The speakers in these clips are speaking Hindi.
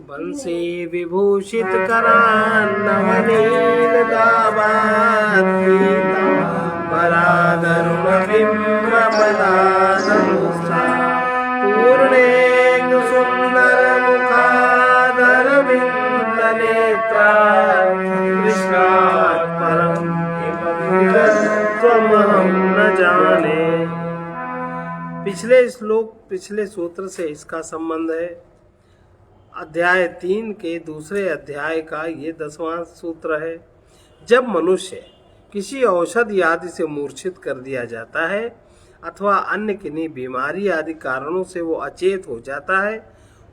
बंसी विभूषित करान नवनील दावात परादरुण बिंब पदादनुष्ठा पूर्णेन्दु सुंदर मुखादर बिंद नेत्रा कृष्णात् परम त्वमहं न जाने। पिछले सूत्र से इसका संबंध है। अध्याय 3 के दूसरे अध्याय का ये 10वां सूत्र है। जब मनुष्य किसी औषधि आदि से मूर्छित कर दिया जाता है अथवा अन्य किन्हीं बीमारी आदि कारणों से वो अचेत हो जाता है,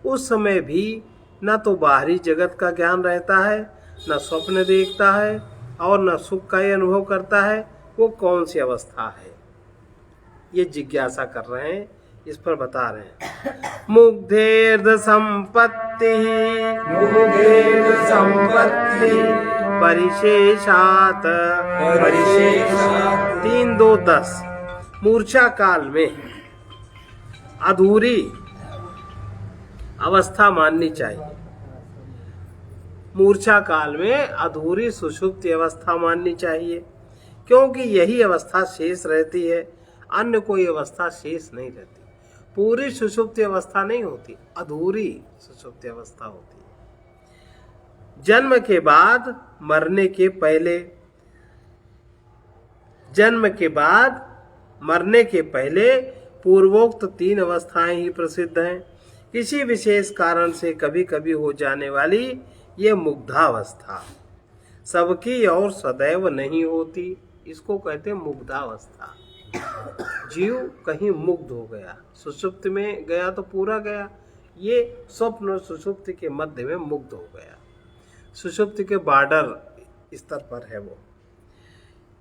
उस समय भी न तो बाहरी जगत का ज्ञान रहता है, न स्वप्न देखता है और न सुख का ही अनुभव करता है। वो कौन सी अवस्था है, ये जिज्ञासा कर रहे हैं, इस पर बता रहे हैं। मुग्धेर्द संपत्ति परिशेषात 3-2-10। मूर्छा काल में अधूरी अवस्था माननी चाहिए। मूर्छा काल में अधूरी सुषुप्ति अवस्था माननी चाहिए, क्योंकि यही अवस्था शेष रहती है, अन्य कोई अवस्था शेष नहीं रहती। पूरी सुषुप्ति अवस्था नहीं होती, अधूरी सुषुप्ति अवस्था होती है। जन्म के बाद मरने के पहले पूर्वोक्त 3 अवस्थाएं ही प्रसिद्ध हैं। किसी विशेष कारण से कभी कभी हो जाने वाली ये मुग्धावस्था सबकी और सदैव नहीं होती, इसको कहते हैं मुग्धावस्था। जीव कहीं मुग्ध हो गया, सुषुप्ति में गया तो पूरा गया, ये स्वप्न और सुषुप्ति के मध्य में मुग्ध हो गया, सुषुप्ति के बॉर्डर स्तर पर है वो।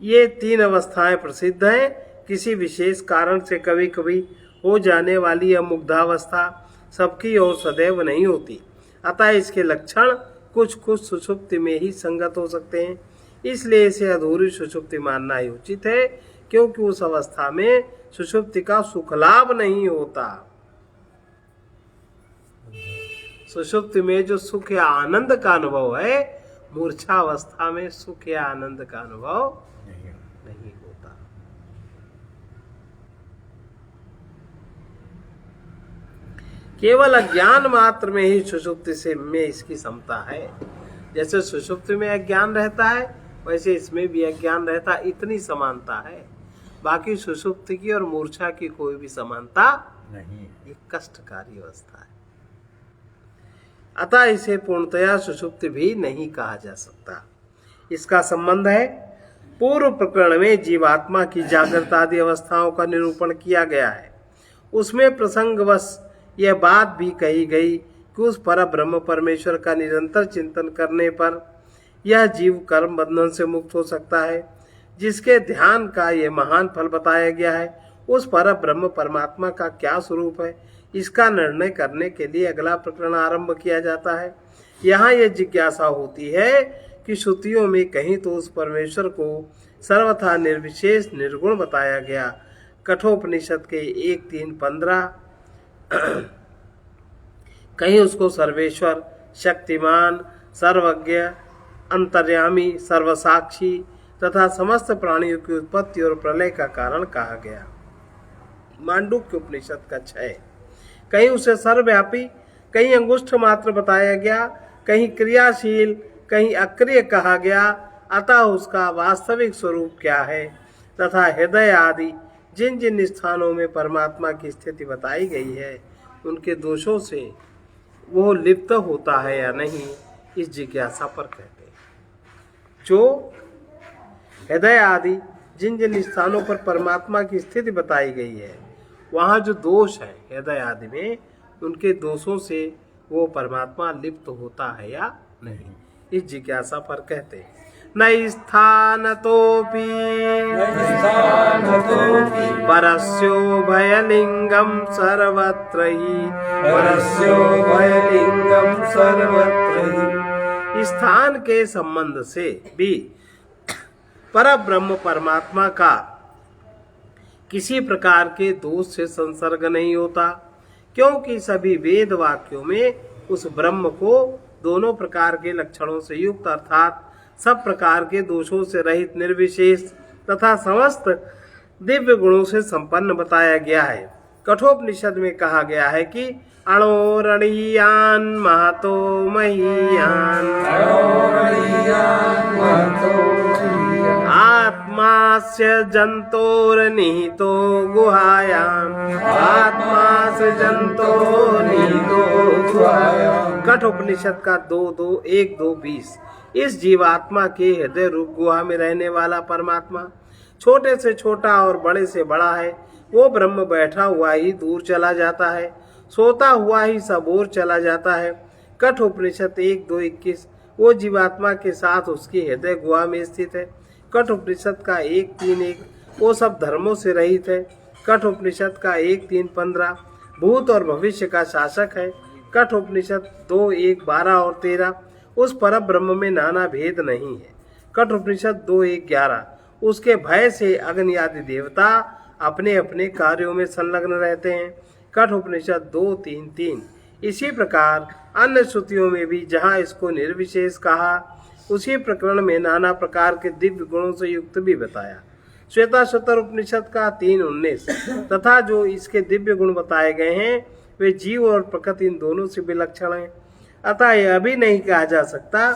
ये 3 अवस्थाएं प्रसिद्ध हैं। किसी विशेष कारण से कभी कभी हो जाने वाली यह मुग्धावस्था सबकी और सदैव नहीं होती, अतः इसके लक्षण कुछ सुषुप्ति में ही संगत हो सकते हैं। इसलिए इसे अधूरी सुषुप्ति मानना ही उचित है, क्योंकि उस अवस्था में सुषुप्ति का सुख लाभ नहीं होता। सुषुप्ति में जो सुख या आनंद का अनुभव है, मूर्छा अवस्था में सुख या आनंद का अनुभव नहीं होता। केवल अज्ञान मात्र में ही सुषुप्ति से में इसकी समता है। जैसे सुषुप्ति में अज्ञान रहता है, वैसे इसमें भी अज्ञान रहता है, इतनी समानता है। बाकी सुषुप्ति की और मूर्छा की कोई भी समानता नहीं, एक कष्टकारी अवस्था है। अतः इसे पूर्णतया सुषुप्ति भी नहीं कहा जा सकता। इसका संबंध है पूर्व प्रकरण में जीवात्मा की जागृत आदि अवस्थाओं का निरूपण किया गया है। उसमें प्रसंगवश यह बात भी कही गई कि उस पर ब्रह्म परमेश्वर का निरंतर चिंतन करने पर यह जीव कर्म बंधन से मुक्त हो सकता है। जिसके ध्यान का ये महान फल बताया गया है, उस पर ब्रह्म परमात्मा का क्या स्वरूप है, इसका निर्णय करने के लिए अगला प्रकरण आरंभ किया जाता है। यहाँ यह जिज्ञासा होती है कि श्रुतियों में कहीं तो उस परमेश्वर को सर्वथा निर्विशेष निर्गुण बताया गया, कठोपनिषद के 1:3-15, कहीं उसको सर्वेश्वर, शक्तिमान, सर्वज्ञ, अंतर्यामी, सर्वसाक्षी तथा समस्त प्राणियों की उत्पत्ति और प्रलय का कारण कहा गया। मांडुक्य उपनिषद का 6। कहीं उसे सर्वव्यापी, कहीं अंगुष्ठ मात्र बताया गया, कहीं क्रियाशील, कहीं अक्रिय कहा गया। अतः उसका वास्तविक स्वरूप क्या है तथा हृदय आदि जिन जिन स्थानों में परमात्मा की स्थिति बताई गई है, उनके दोषों से वो लिप्त होता है या नहीं, इस जिज्ञासा पर कहते हैं। जो हृदय आदि जिन जिन स्थानों पर परमात्मा की स्थिति बताई गई है, वहाँ जो दोष है हृदय आदि में, उनके दोषों से वो परमात्मा लिप्त होता है या नहीं, इस जिज्ञासा पर कहते हैं। न स्थानतोपि परस्यो भयलिंगम सर्वत्र ही। स्थान के संबंध से भी परब्रह्म परमात्मा का किसी प्रकार के दोष से संसर्ग नहीं होता, क्योंकि सभी वेद वाक्यों में उस ब्रह्म को दोनों प्रकार के लक्षणों से युक्त अर्थात सब प्रकार के दोषों से रहित निर्विशेष तथा समस्त दिव्य गुणों से संपन्न बताया गया है। कठोपनिषद में कहा गया है कि अणोरणीयान महतो महीयान आत्मास्य जंतोर्निहितो गुहायाम आत्मास्य जंतोर्निहितो गुहायाम। कठोपनिषद का 2:2-1-2-20। इस जीवात्मा के हृदय रूप गुहा में रहने वाला परमात्मा छोटे से छोटा और बड़े से बड़ा है। वो ब्रह्म बैठा हुआ ही दूर चला जाता है, सोता हुआ ही सब ओर चला जाता है। कठोपनिषद 1:2-21। वो जीवात्मा के साथ उसकी हृदय गुहा में स्थित है। कठोपनिषद का 1:3-1। वो सब धर्मों से रहित है। कठोपनिषद का 1:3-15। भूत और भविष्य का शासक है। कठोपनिषद 2:1-12 और 13। उस पर ब्रह्म में नाना भेद नहीं है। कठोपनिषद 2:1-11। उसके भय से अग्नि आदि देवता अपने अपने कार्यों में संलग्न रहते हैं। कठोपनिषद 2:3-3। इसी प्रकार अन्य श्रुतियों में भी जहाँ इसको निर्विशेष कहा उसी प्रकरण में नाना प्रकार के दिव्य गुणों से युक्त भी बताया। श्वेताश्वतर उपनिषद का 3:19 तथा जो इसके दिव्य गुण बताए गए हैं वे जीव और प्रकृति इन दोनों से विलक्षण हैं। अतः यह भी नहीं कहा जा सकता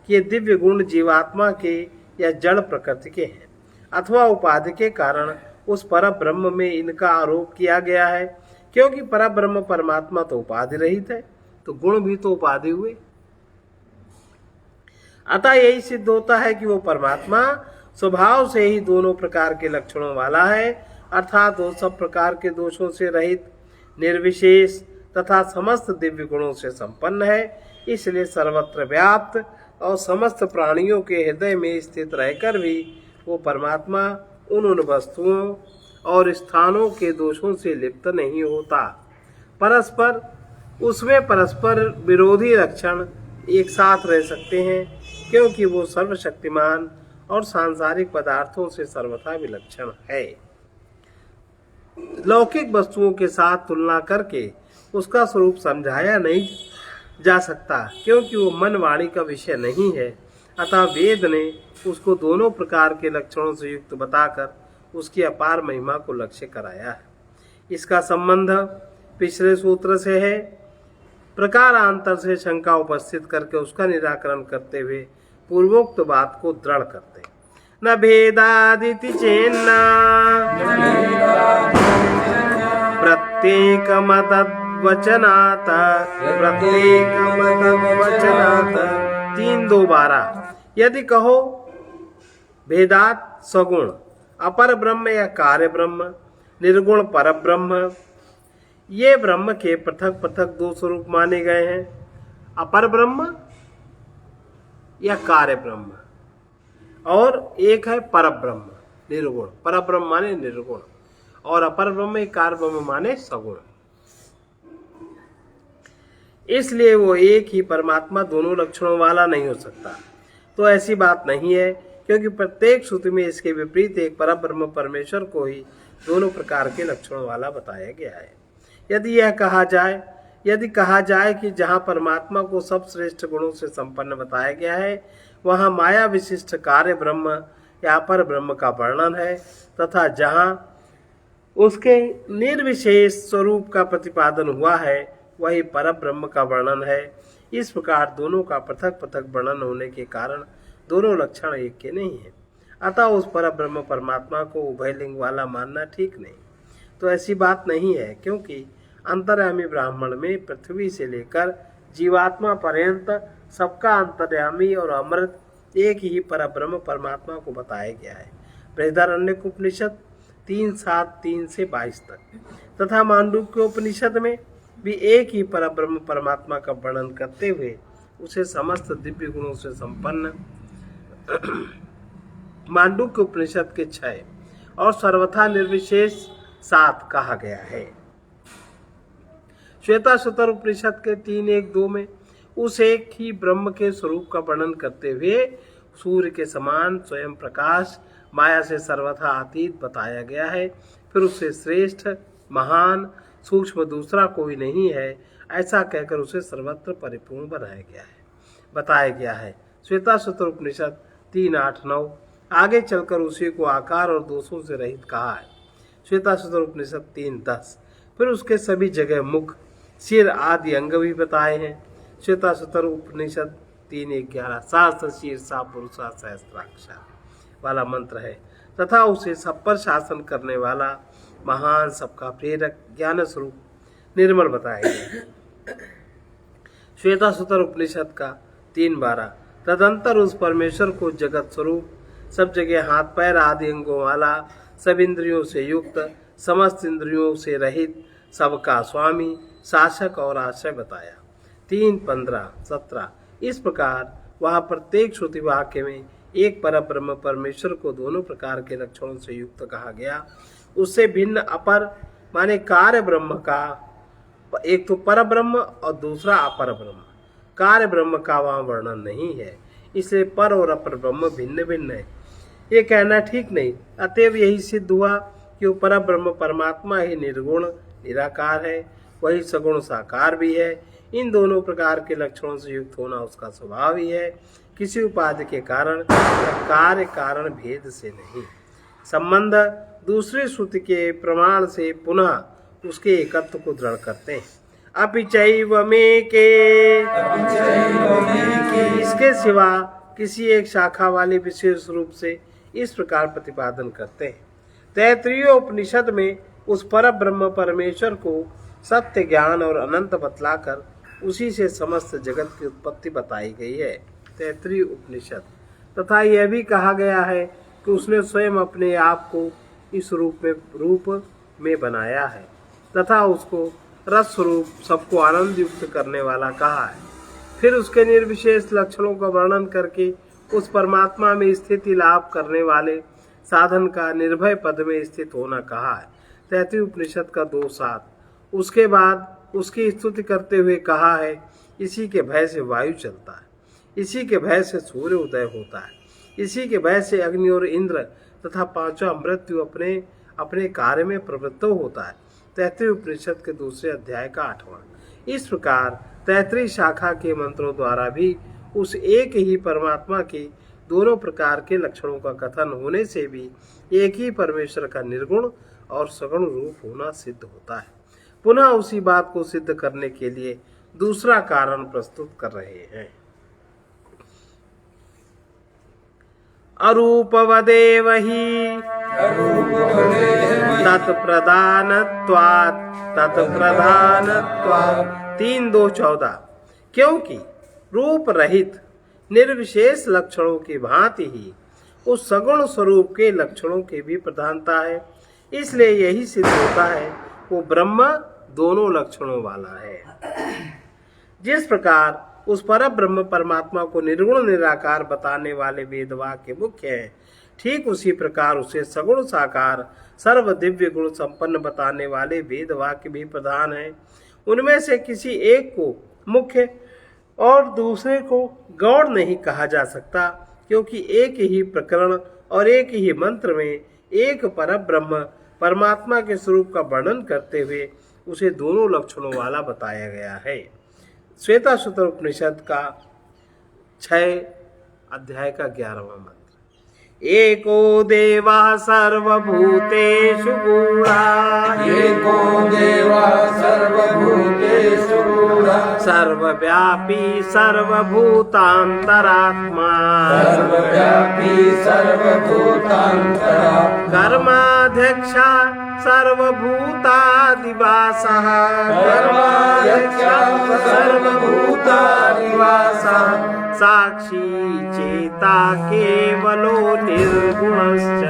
कि ये दिव्य गुण जीवात्मा के या जड़ प्रकृति के हैं अथवा उपाधि के कारण उस पर ब्रह्म में इनका आरोप किया गया है, क्योंकि पर ब्रह्म परमात्मा तो उपाधि रहित है, तो गुण भी तो उपाधि हुए। अतः यही सिद्ध होता है कि वो परमात्मा स्वभाव से ही दोनों प्रकार के लक्षणों वाला है, अर्थात वो सब प्रकार के दोषों से रहित, निर्विशेष तथा समस्त दिव्य गुणों से संपन्न है। इसलिए सर्वत्र व्याप्त और समस्त प्राणियों के हृदय में स्थित रहकर भी वो परमात्मा उन वस्तुओं और स्थानों के दोषों से लिप्त नहीं होता। परस्पर उसमें परस्पर विरोधी लक्षण एक साथ रह सकते हैं, क्योंकि वो सर्वशक्तिमान और सांसारिक पदार्थों से सर्वथा विलक्षण है। लौकिक वस्तुओं के साथ तुलना करके उसका स्वरूप समझाया नहीं जा सकता, क्योंकि वो मन वाणी का विषय नहीं है। अतः वेद ने उसको दोनों प्रकार के लक्षणों से युक्त बताकर उसकी अपार महिमा को लक्ष्य कराया है। इसका संबंध पिछले सूत्र से है। प्रकारांतर से शंका उपस्थित करके उसका निराकरण करते हुए पूर्वोक्त बात को दृढ़ करते। न भेदादिति चेन्ना प्रत्येक मतवचनात् 3:2-12। यदि कहो भेदात सगुण अपर ब्रह्म या कार्य ब्रह्म, निर्गुण पर ब्रह्म, ये ब्रह्म के पृथक पृथक दो स्वरूप माने गए हैं, अपर ब्रह्म या कार्य ब्रह्म, और एक है पर ब्रह्म निर्गुण। पर ब्रह्म माने निर्गुण और अपर ब्रह्म कार्य ब्रह्म माने सगुण। इसलिए वो एक ही परमात्मा दोनों लक्षणों वाला नहीं हो सकता। तो ऐसी बात नहीं है, क्योंकि प्रत्येक श्रुति में इसके विपरीत एक परब्रह्म परमेश्वर को ही दोनों प्रकार के लक्षणों वाला बताया गया है। यदि कहा जाए कि जहाँ परमात्मा को सब श्रेष्ठ गुणों से संपन्न बताया गया है वहाँ माया विशिष्ट कार्य ब्रह्म या अपर ब्रह्म का वर्णन है, तथा जहाँ उसके निर्विशेष स्वरूप का प्रतिपादन हुआ है वही पर ब्रह्म का वर्णन है। इस प्रकार दोनों का पृथक पृथक वर्णन होने के कारण दोनों लक्षण एक के नहीं है। अतः उस पर ब्रह्म परमात्मा को उभयलिंग वाला मानना ठीक नहीं। तो ऐसी बात नहीं है, क्योंकि अंतर्यामी ब्राह्मण में पृथ्वी से लेकर जीवात्मा पर्यंत सबका अंतर्यामी और अमृत एक ही पर ब्रह्म परमात्मा को बताया गया है। बृहदारण्यक उपनिषद 3:7-3-22 तक तथा मांडुक्य उपनिषद में भी एक ही पर ब्रह्म परमात्मा का वर्णन करते हुए उसे समस्त दिव्य गुणों से संपन्न मांडुक्य उपनिषद के 6 और सर्वथा निर्विशेष 7 कहा गया है। श्वेताश्वतर उपनिषद के 3:1-2 में उस एक ही ब्रह्म के स्वरूप का वर्णन करते हुए सूर्य के समान स्वयं प्रकाश माया से सर्वथा अतीत बताया गया है। फिर उससे श्रेष्ठ महान सूक्ष्म दूसरा कोई नहीं है, ऐसा कहकर उसे सर्वत्र परिपूर्ण बताया गया है। श्वेताश्वतर उपनिषद 3:8-9। आगे चलकर उसी को आकार और दोषों से रहित कहा है। श्वेताश्वतर उपनिषद 3:10। फिर उसके सभी जगह मुख, सिर आदि अंग भी बताए हैं। श्वेताश्वतर उपनिषद 3:11 सहस्र शीर्षा पुरुषा सहस्त्राक्षा वाला मंत्र है तथा उसे सब पर शासन करने वाला महान, सबका प्रेरक, ज्ञान स्वरूप निर्मल बताया गया। श्वेताश्वतर उपनिषद का 3:12। तदंतर उस परमेश्वर को जगत स्वरूप, सब जगह हाथ पैर आदि अंगों वाला, सब इंद्रियों से युक्त, समस्त इंद्रियों से रहित, सबका स्वामी, शासक और आश्रय बताया। 3:15-17। इस प्रकार वह प्रत्येक श्रुति वाक्य में एक परब्रह्म परमेश्वर को दोनों प्रकार के लक्षणों से युक्त कहा गया। उससे भिन्न अपर माने कार्य ब्रह्म का, एक तो पर ब्रह्म और दूसरा अपर ब्रह्म, कार्य ब्रह्म का वहाँ वर्णन नहीं है। इसलिए पर और अपर ब्रह्म भिन्न भिन्न है, ये कहना ठीक नहीं। अतएव यही सिद्ध हुआ कि वो पर ब्रह्म परमात्मा ही निर्गुण निराकार है, वही सगुण साकार भी है। इन दोनों प्रकार के लक्षणों से युक्त होना उसका स्वभाव ही है, किसी उपाधि के कारण कार्य कारण भेद से नहीं। संबंध दूसरी श्रुति के प्रमाण से पुनः उसके एकत्व को दृढ़ करते हैं। अपिचैव में के, इसके सिवा किसी एक शाखा वाले विशेष रूप से इस प्रकार प्रतिपादन करते हैं। तैत्तिरीय उपनिषद में उस पर ब्रह्म परमेश्वर को सत्य, ज्ञान और अनंत बतलाकर उसी से समस्त जगत की उत्पत्ति बताई गई है। तैत्तिरीय उपनिषद। तथा यह भी कहा गया है कि उसने स्वयं अपने आप को इस रूप में बनाया है तथा उसको रस स्वरूप, सबको आनंद युक्त करने वाला कहा है। फिर उसके निर्विशेष लक्षणों का वर्णन करके उस परमात्मा में स्थिति लाभ करने वाले साधन का निर्भय पद में स्थित होना कहा है। तैत्तिरीय उपनिषद का 2:7। उसके बाद उसकी स्तुति करते हुए कहा है, इसी के भय से वायु चलता है, इसी के भय से सूर्य उदय होता है, इसी के भय से अग्नि और इंद्र तथा पांचवा मृत्यु अपने अपने कार्य में प्रवृत्त होता है। तैत्तिरीय उपनिषद के 2 अध्याय का 8वां। इस प्रकार तैत्तिरीय शाखा के मंत्रों द्वारा भी उस एक ही परमात्मा के दोनों प्रकार के लक्षणों का कथन होने से भी एक ही परमेश्वर का निर्गुण और सगुण रूप होना सिद्ध होता है। पुनः उसी बात को सिद्ध करने के लिए दूसरा कारण प्रस्तुत कर रहे हैं। अरूपवदेव ही तत्प्रधानत्वात् 3:2-14। क्योंकि रूप रहित निर्विशेष लक्षणों की भांति ही उस सगुण स्वरूप के लक्षणों की भी प्रधानता है, इसलिए यही सिद्ध होता है वो ब्रह्म दोनों लक्षणों वाला है। जिस प्रकार उस पर ब्रह्म परमात्मा को निर्गुण निराकार बताने वाले वेद वाक्य मुख्य है, ठीक उसी प्रकार उसे सगुण साकार सर्व दिव्य गुण संपन्न बताने वाले वेद वाक्य भी प्रधान है। उनमें से किसी एक को मुख्य और दूसरे को गौण नहीं कहा जा सकता, क्योंकि एक ही प्रकरण और एक ही मंत्र में एक पर ब्रह्म परमात्मा के स्वरूप का वर्णन करते हुए उसे दोनों लक्षणों वाला बताया गया है। श्वेताश्वतर उपनिषद का 6 अध्याय का 11वां मंत्र। एको देवा सर्वभूतेषु गूढ़ा, एको देवा सर्वभूतेषु गूढ़ा, सर्वव्यापी सर्वभूतान्तरात्मा, सर्वव्यापी सर्वभूतान्तरात्मा, कर्माध्यक्षा सर्वभूतादिवासः, कर्माध्यक्षा सर्वभूतादिवासः, साक्षी चेता केवलो निर्गुणश्च,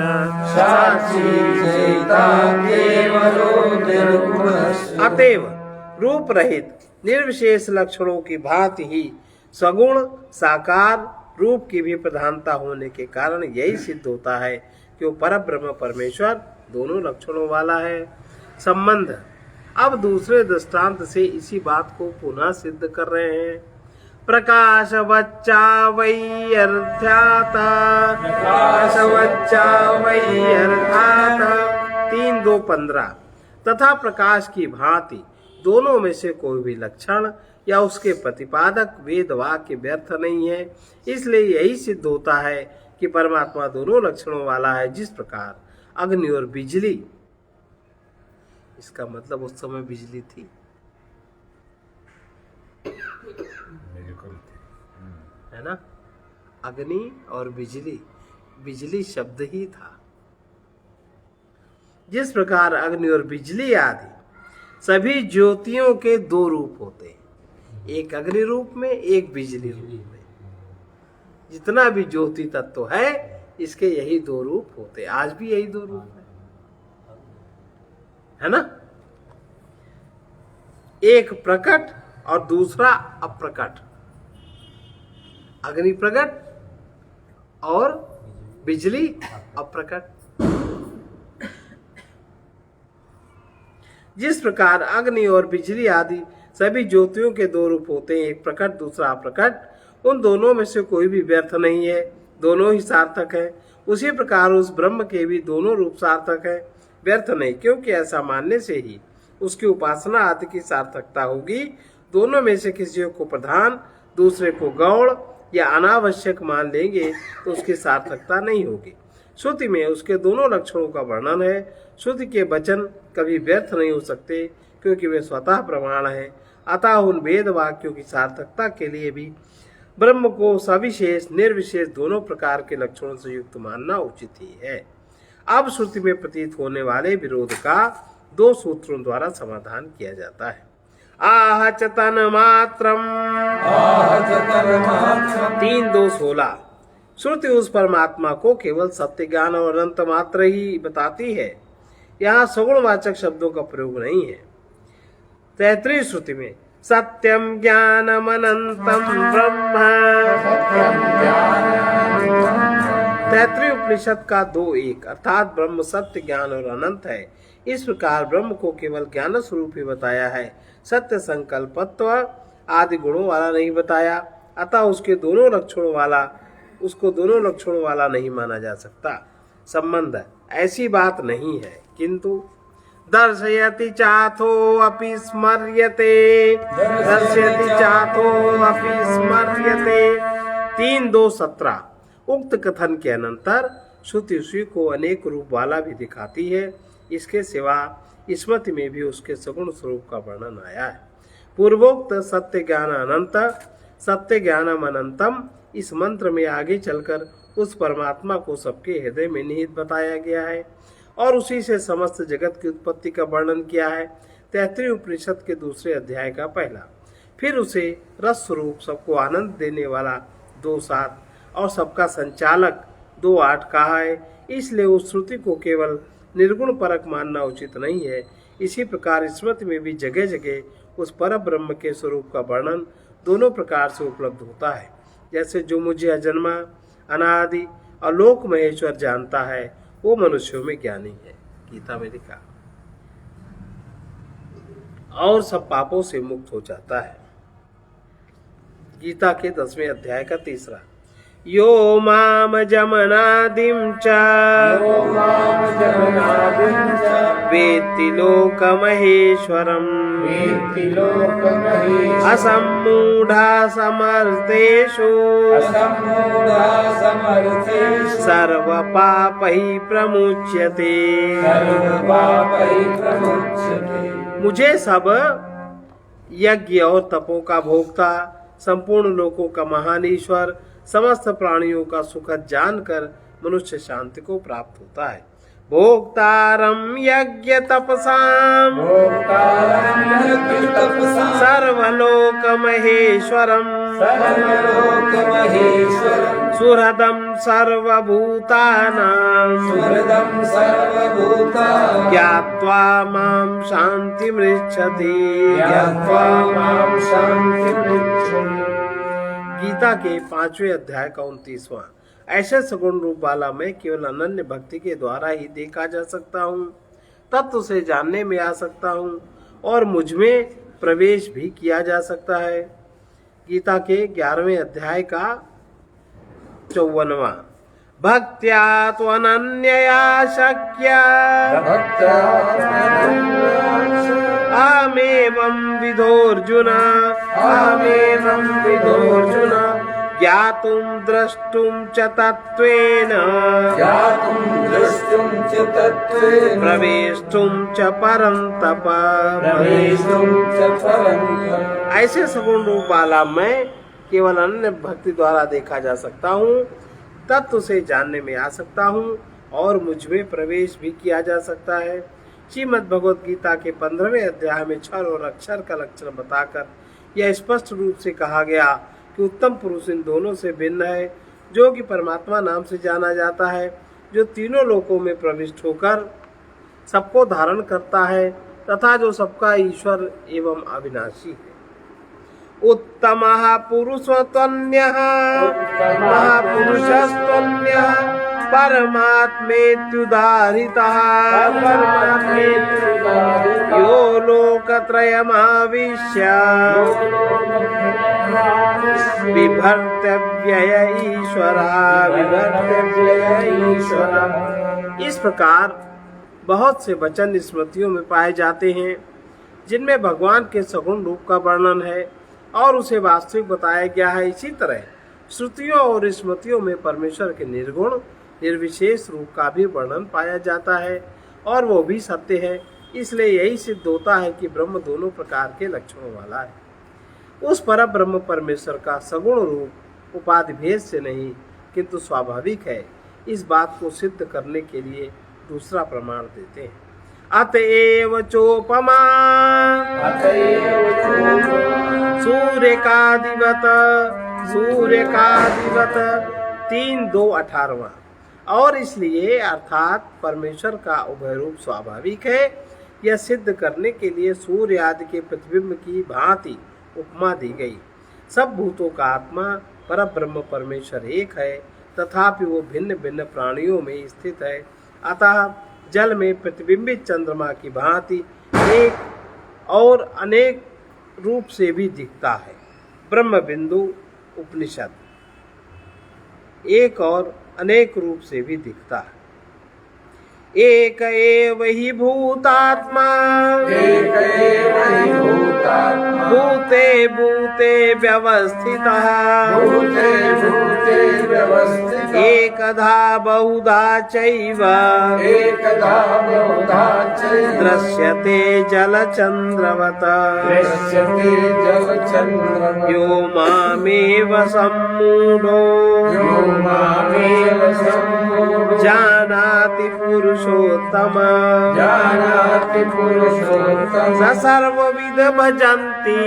साक्षी चेता केवलो निर्गुणश्च। अतएव रूप रहित निर्विशेष लक्षणों की भांति ही सगुण साकार रूप की भी प्रधानता होने के कारण यही सिद्ध होता है कि वो परब्रह्म परमेश्वर दोनों लक्षणों वाला है। संबंध अब दूसरे दृष्टांत से इसी बात को पुनः सिद्ध कर रहे हैं। प्रकाशवच्चा वैयर्थ्याता, प्रकाशवच्चा वैयर्थ्याता 3:2-15। तथा प्रकाश की भांति दोनों में से कोई भी लक्षण या उसके प्रतिपादक वेद वाक्य व्यर्थ नहीं है। इसलिए यही सिद्ध होता है कि परमात्मा दोनों लक्षणों वाला है। जिस प्रकार अग्नि और बिजली, इसका मतलब उस समय बिजली थी, है ना। अग्नि और बिजली, बिजली शब्द ही था। जिस प्रकार अग्नि और बिजली आदि सभी ज्योतियों के दो रूप होते हैं, एक अग्नि रूप में, एक बिजली रूप में। जितना भी ज्योति तत्व है इसके यही दो रूप होते हैं। आज भी यही दो रूप है ना। एक प्रकट और दूसरा अप्रकट, अग्नि प्रकट और बिजली अप्रकट। जिस प्रकार अग्नि और बिजली आदि सभी ज्योतियों के दो रूप होते हैं, एक प्रकट दूसरा अप्रकट, उन दोनों में से कोई भी व्यर्थ नहीं है, दोनों ही सार्थक है। उसी प्रकार उस ब्रह्म के भी दोनों रूप सार्थक है, व्यर्थ नहीं, क्योंकि ऐसा मानने से ही उसकी उपासना आदि की सार्थकता होगी। दोनों में से किसी को प्रधान, दूसरे को गौड़ या अनावश्यक मान लेंगे तो उसकी सार्थकता नहीं होगी। श्रुति में उसके दोनों लक्षणों का वर्णन है। श्रुति के वचन कभी व्यर्थ नहीं हो सकते, क्योंकि वे स्वतः प्रमाण है। अतः उन वेद वाक्यों की सार्थकता के लिए भी ब्रह्म को सविशेष निर्विशेष दोनों प्रकार के लक्षणों से युक्त मानना उचित ही है। अब श्रुति में प्रतीत होने वाले विरोध का दो सूत्रों द्वारा समाधान किया जाता है। आह च तन मात्रम 3:2:16। श्रुति उस परमात्मा को केवल सत्य ज्ञान और अनंत मात्र ही बताती है। यहाँ सगुणवाचक शब्दों का प्रयोग नहीं है। 33 श्रुति में सत्यम ज्ञानम अनंतम ब्रह्म, 33 उपनिषद का 2:1 अर्थात ब्रह्म सत्य ज्ञान और अनंत है। इस प्रकार ब्रह्म को केवल ज्ञान स्वरूप ही बताया है, सत्य संकल्पत्व आदि गुणों वाला नहीं बताया। अतः उसको दोनों लक्षणों वाला नहीं माना जा सकता। संबंध ऐसी बात नहीं है, किंतु दर्शयति चाथो अपि स्मर्यते, दर्शयति चाथो अपि स्मर्यते 3:2:17। उक्त कथन के अनंतर श्रुति उसी को अनेक रूप वाला भी दिखाती है। इसके सिवा स्मृति में भी उसके सगुण स्वरूप का वर्णन आया है। पूर्वोक्त सत्य ज्ञान अनंत, सत्य ज्ञानम अनंतम इस मंत्र में आगे चलकर उस परमात्मा को सबके हृदय में निहित बताया गया है और उसी से समस्त जगत की उत्पत्ति का वर्णन किया है। 33 उपनिषद के दूसरे अध्याय का पहला। फिर उसे रस स्वरूप सबको आनंद देने वाला 2:7 और सबका संचालक 2:8 कहा है। इसलिए उस श्रुति को केवल निर्गुण परक मानना उचित नहीं है। इसी प्रकार स्मृति में भी जगह जगह उस पर ब्रह्म के स्वरूप का वर्णन दोनों प्रकार से उपलब्ध होता है। जैसे जो मुझे अजन्मा, अनादि और लोक महेश्वर जानता है वो मनुष्यों में ज्ञानी है, गीता में लिखा, और सब पापों से मुक्त हो जाता है। गीता के 10वें अध्याय का 3 यो माम जमनादिम च वेत्ति लोकमहेश्वरम् असम्मूढा समर्थेषु सर्वपापैः प्रमुच्यते। मुझे सब यज्ञ और तपों का भोक्ता, संपूर्ण लोकों का महान ईश्वर, समस्त प्राणियों का सुखद जानकर मनुष्य शांति को प्राप्त होता है। भोक्तारं यज्ञ तपसां सर्वलोक महेश्वरम् सुहृदं सर्वभूतानां ज्ञात्वा मां शान्तिमृच्छति। गीता के 5वें अध्याय का 29वां। ऐसे सगुण रूप वाला मैं केवल अनन्य भक्ति के द्वारा ही देखा जा सकता हूँ, तत्व से जानने में आ सकता हूँ और मुझ में प्रवेश भी किया जा सकता है। गीता के 11वें अध्याय का 54वां। भक्त्या त्वनन्यया शक्या अहमेवं विदोऽर्जुन ज्ञातुं द्रष्टुं च तत्त्वेन प्रवेष्टुं च परन्तप। ऐसे सगुण रूप वाला मैं केवल अन्य भक्ति द्वारा देखा जा सकता हूँ, तत्व से जानने में आ सकता हूँ और मुझ में प्रवेश भी किया जा सकता है। श्रीमद् भगवद गीता के 15वें अध्याय में क्षर और अक्षर का लक्षण बताकर यह स्पष्ट रूप से कहा गया कि उत्तम पुरुष इन दोनों से भिन्न है, जो कि परमात्मा नाम से जाना जाता है, जो तीनों लोकों में प्रविष्ट होकर सबको धारण करता है तथा जो सबका ईश्वर एवं अविनाशी है। उत्तमः पुरुषोत्तन्यः महापुरुषस्त्वन्यः परमात्मेत्युदाहृतः यो लोकत्रयमाविश्य बिभर्त्यव्यय ईश्वरः। इस प्रकार बहुत से वचन स्मृतियों में पाए जाते हैं जिनमें भगवान के सगुण रूप का वर्णन है और उसे वास्तविक बताया गया है। इसी तरह श्रुतियों और स्मृतियों में परमेश्वर के निर्गुण निर्विशेष रूप का भी वर्णन पाया जाता है और वो भी सत्य है। इसलिए यही सिद्ध होता है कि ब्रह्म दोनों प्रकार के लक्षणों वाला है। उस पर ब्रह्म परमेश्वर का सगुण रूप उपाधि भेद से नहीं किंतु स्वाभाविक है। इस बात को सिद्ध करने के लिए दूसरा प्रमाण देते हैं। अतएव चोपमा सूर्यकादिवत 3:2:18। और इसलिए अर्थात परमेश्वर का उभय रूप स्वाभाविक है। यह सिद्ध करने के लिए सूर्य आदि के प्रतिबिंब की भांति उपमा दी गई। सब भूतों का आत्मा पर ब्रह्म परमेश्वर एक है, तथापि वो भिन्न भिन्न प्राणियों में स्थित है। अतः जल में प्रतिबिंबित चंद्रमा की भांति एक और अनेक रूप से भी दिखता है। ब्रह्म बिंदु उपनिषद एक और अनेक रूप से भी दिखता है। एक एव हि भूतात्मा भूते भूते व्यवस्थितः एकधा बहुधा चैव दृश्यते जलचंद्रवत् यो मामेव सम्मूढो जानाति पुरुषोत्तम स सर्वविद भजन्ति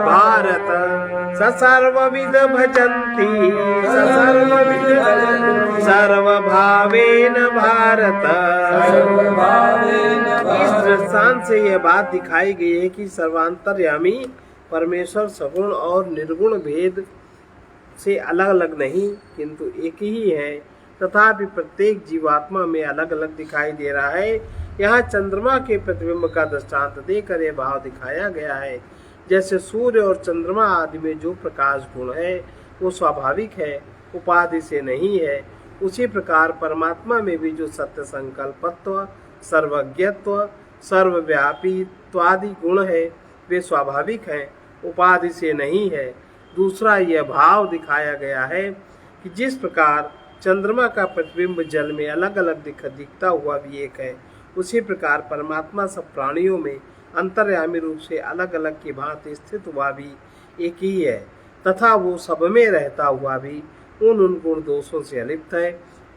भारत स सर्वविद भजन्ति सर्वभावेन भारत। इस दृष्टांत से यह बात दिखाई गई है कि सर्वांतर्यामी परमेश्वर सगुण और निर्गुण भेद से अलग अलग नहीं किंतु एक ही है, तथापि प्रत्येक जीवात्मा में अलग अलग दिखाई दे रहा है। यहाँ चंद्रमा के प्रतिबिंब का दृष्टांत देकर यह भाव दिखाया गया है, जैसे सूर्य और चंद्रमा आदि में जो प्रकाश गुण है वो स्वाभाविक है, उपाधि से नहीं है, उसी प्रकार परमात्मा में भी जो सत्य संकल्पत्व, सर्वज्ञत्व, सर्वव्यापीत्वादि गुण है वे स्वाभाविक हैं, उपाधि से नहीं है। दूसरा यह भाव दिखाया गया है कि जिस प्रकार चंद्रमा का प्रतिबिंब जल में अलग अलग दिखता हुआ भी एक है, उसी प्रकार परमात्मा सब प्राणियों में अंतर्यामी रूप से अलग अलग की भांति स्थित हुआ भी एक ही है, तथा वो सब में रहता हुआ भी उन गुण दोषों से अलिप्त है।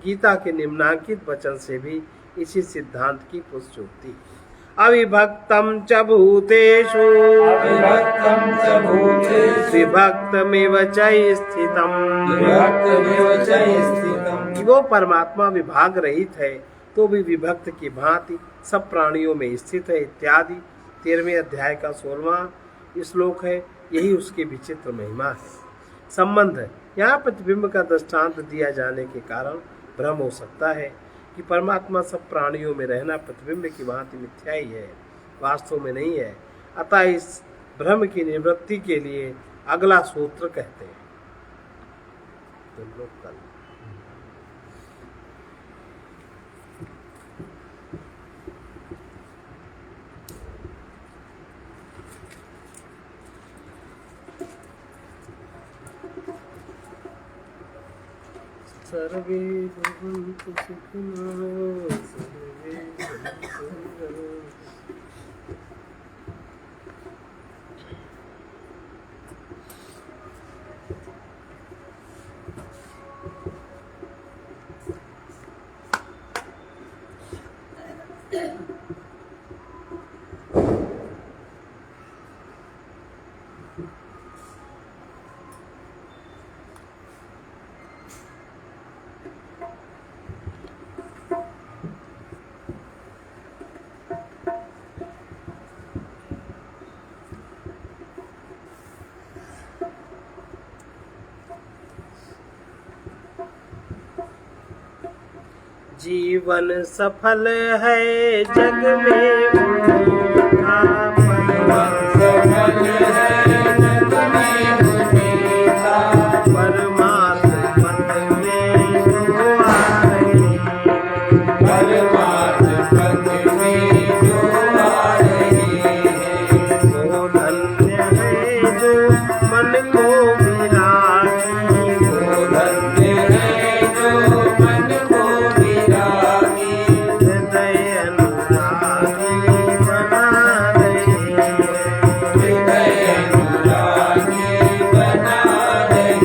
गीता के निम्नांकित वचन से भी इसी सिद्धांत की पुष्टि होती है। अविभक्तं च भूतेषु विभक्तमेव च स्थितम्। वो परमात्मा विभाग रहित है तो भी विभक्त की भांति सब प्राणियों में स्थित है इत्यादि 13वें अध्याय का 16वां श्लोक है। यही उसकी विचित्र महिमा है। संबंध यहाँ प्रतिबिंब का दृष्टांत दिया जाने के कारण भ्रम हो सकता है कि परमात्मा सब प्राणियों में रहना प्रतिबिंब की भांति मिथ्या ही है, वास्तव में नहीं है। अतः इस भ्रम की निवृत्ति के लिए अगला सूत्र कहते हैं। तुम लोग कल सर्वे भवन्तु सुखिनः सर्वे सन्तु निरामयाः। जीवन सफल है जग में उनका जीवन सफल है जग में उनका परमात्मा पद में जो आ रहे परमात्मा पद में जो आ रहे हैं वो धन्य है जो मन को विरागी वो धन्य है जो मन को विरागी हृदय अनुरागी बना रहे हृदय अनुरागी बना रहे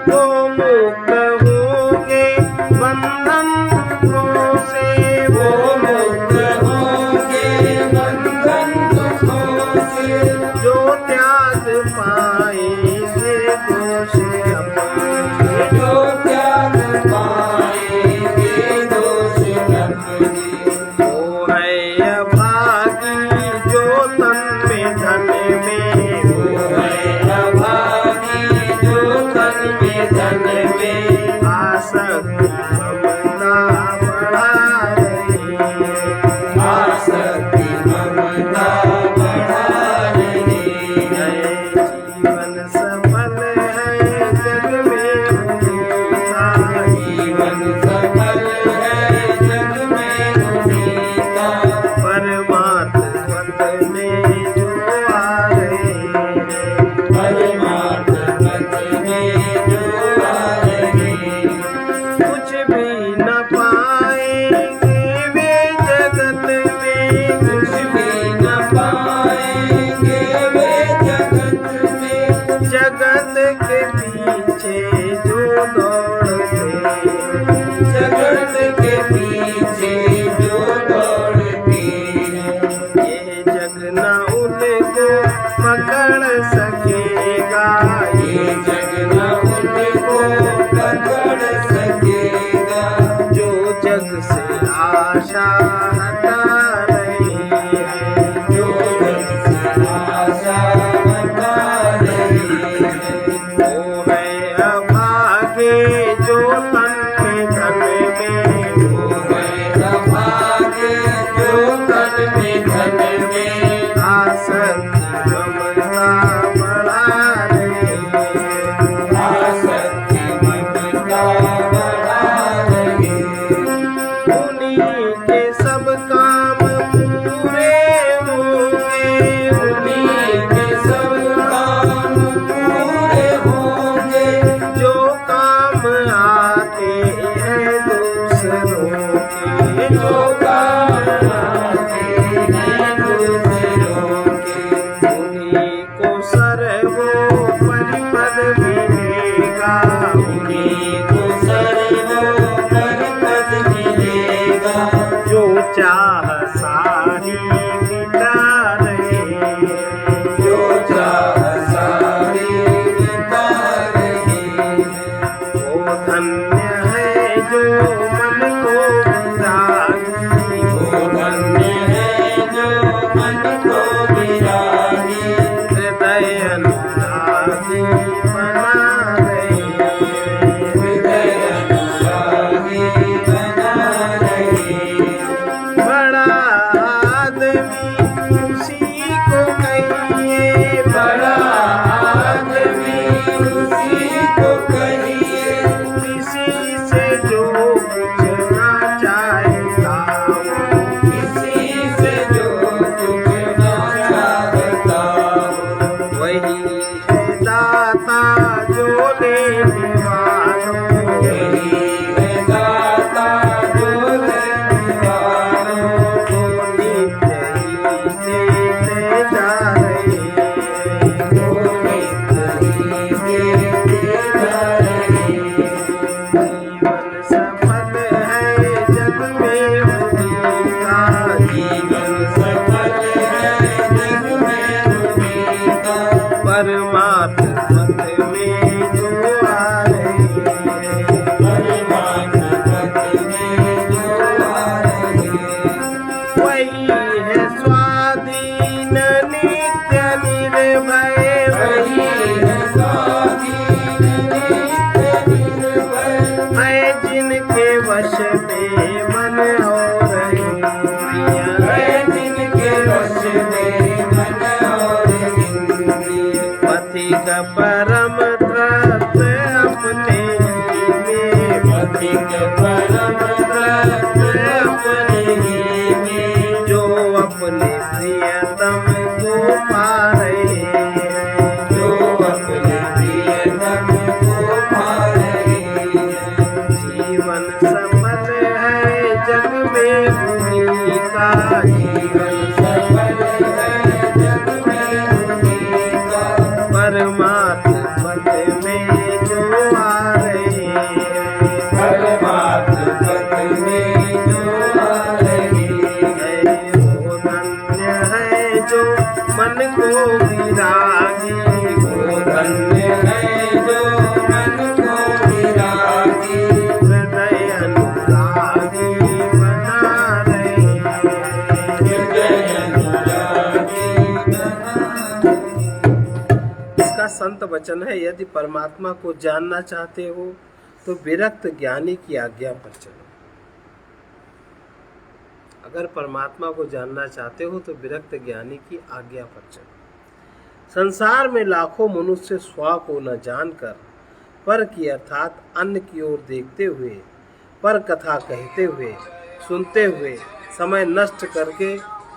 वो मुक्त होंगे बंधन दुखों से वो मुक्त होंगे बंधन दुखों से जो त्याग पाएंगे दोष अपने जो त्याग पाएंगे दोष अपने वो है अभागी जो तन में धन में वो है अभागी जो तन में धन में आसक्ति ममता बढ़ा रहे आसक्ति ममता बढ़ा रही है जीवन सफल है जग में उनका जीवन सफल है जग में उनका परमात्मा पद में जो आ रहे परमात्मा पद में जो आ रहे कुछ भी न पाएंगे वे जगत में कुछ भी न पाएंगे वे जगत में जगत के पीछे जो दौड़ते जगत के पीछे जो दौड़ते हैं ये जग न उनको पकड़ सकेगा ये जग न उनको पकड़ सकेगा जो जग से आशा हटा रहे हैं जो जग से आशा हटा रही है वो है अभागे जो तन में धन में वो है अभागे जो तन में धन में आसक्ति ममता बढ़ा रहे आसक्ति ममता बढ़ा रही उन्हीं के सब काम पूरे होंगे उन्हीं के सब काम पूरे होंगे जो काम आते हैं दूसरों के जो काम आते हैं दूसरों के उन्हीं को सर्वोपरि पद मिलेगा उन्हीं को सर्वोपरि पद मिलेगा जो चाह सारी मिटा रहे जो चाह सारी मिटा रहे हैं वो धन्य है जो मन को विरागी वो धन्य है जो मन को विरागी हृदय अनुरागी बना रहे हृदय अनुरागी बना रहे बड़ा आदमी उसी को कहिए बड़ा परम तृप्त अपने ही में, पथिक परम तृप्त अपने ही में, जो अपने प्रियतम को पा रहे हैं, जो अपने प्रियतम को पा रहे हैं। जीवन सफल है जग में उन्हीं का, जीवन सफल है जग में उन्हीं का, परमात्मा पद में जो आ रहे हैं, परमात्म पद में जो आ रहे हैं। वो धन्य है जो मन को विरागी, वो धन्य है जो मन को विरागी, हृदय अनुरागी बना रहे हैं। हृदय अनुरागी बना। इसका संत वचन है, यदि परमात्मा को जानना चाहते हो तो विरक्त ज्ञानी की आज्ञा पर चलो। अगर परमात्मा को जानना चाहते हो तो विरक्त ज्ञानी की आज्ञा पर चलो। संसार में लाखों मनुष्य स्व को न जानकर पर की अर्थात अन्य की ओर देखते हुए, पर कथा कहते हुए, सुनते हुए समय नष्ट करके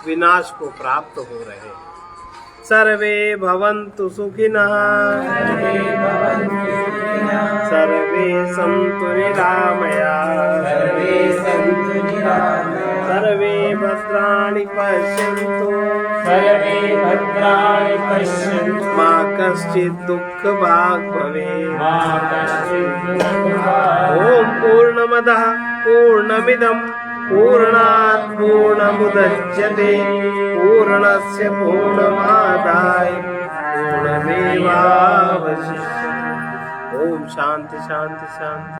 विनाश को प्राप्त हो रहे हैं। सर्वे भवन्तु सुखिनः, सर्वे सन्तु निरामयाः, सर्वे सन्तु निरामयाः, सर्वे भद्राणि पश्यन्तु, सर्वे भद्राणि पश्यन्तु, मा कश्चित् दुःखभाग् भवेत्। मा कश्चित् दुःखभाग् ॐ पूर्णमदः पूर्णमिदं पूर्णात् पूर्णमुदच्यते पूर्णस्य पूर्णमादाय पूर्णमेवावशिष्यते। ओम शांति शांति शांति।